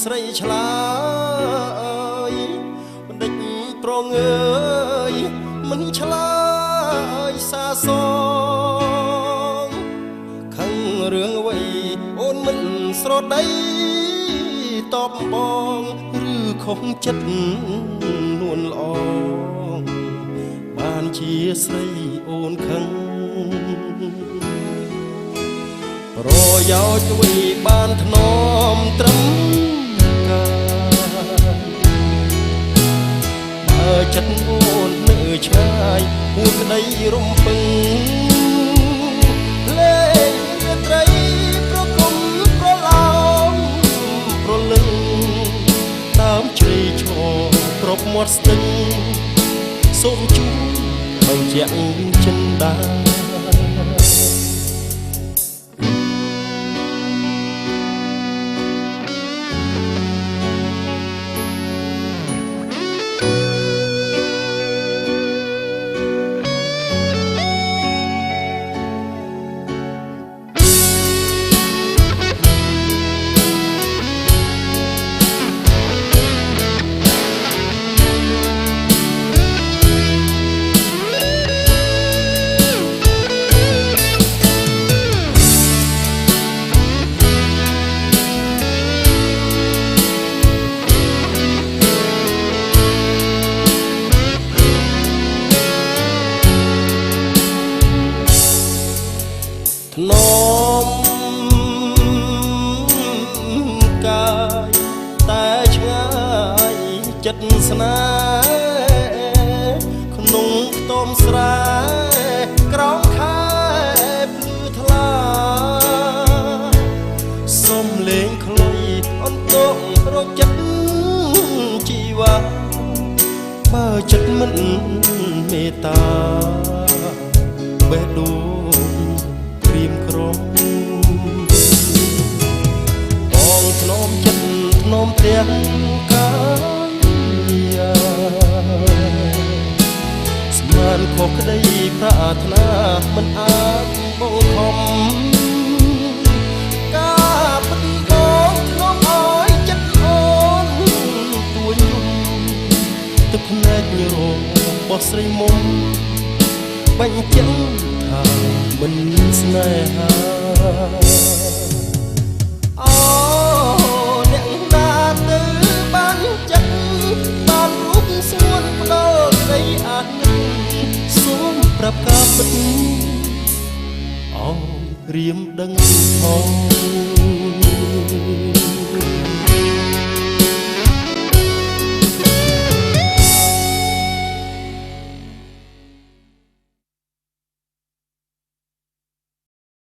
ស្រីឆ្លើយបណ្ឌិតប្រងើយមិនឆ្លើយសាសងខឹងរឿងអ្វីអូនមិនស្រដីតបបងឬខុសចិត្តនួនល្អបានជាស្រីអូនខឹងប្រយោជន៍អ្វីបានធ្នមត្រឹមកាបើចិត្តអូននៅឆ្ងាយហួចក្តីរំពឹងលេងរាត្រីប្រគំប្រឡោមប្រលឹងតាមជ្រៃឈរប្រពមាត់ស្ទឹងសូមជួយបញ្ជាក់ចិនដាធ្នមកាយតែឆ្ងាយចិត្តស្នេហ៍ក្នុងខ្ទមស្រែក្រោមខែភ្លឺថ្លាសុំលេងខ្លុយអន្តរកចិត្តជីវ៉ាបើចិត្តមិនមេត្តាបេះដូងព្រៀមក្រំបងធ្នមចិត្តធ្នមទាំងកាយស្មានខុសក្តីប្រាថ្នាមិនអាចបងខំការពិតបងធ្នមអើយចិត្តអូនទួញយំទឹកភ្នែករងរបស់ស្រីមុំបញ្ជាក់ថាមិនស្នេហាអូអ្នកណាទៅបានចិត្តបានរូបស្ងួនផ្ដោក្តីអាណិតសូមប្រាប់ការពិតអូរៀមដឹងផង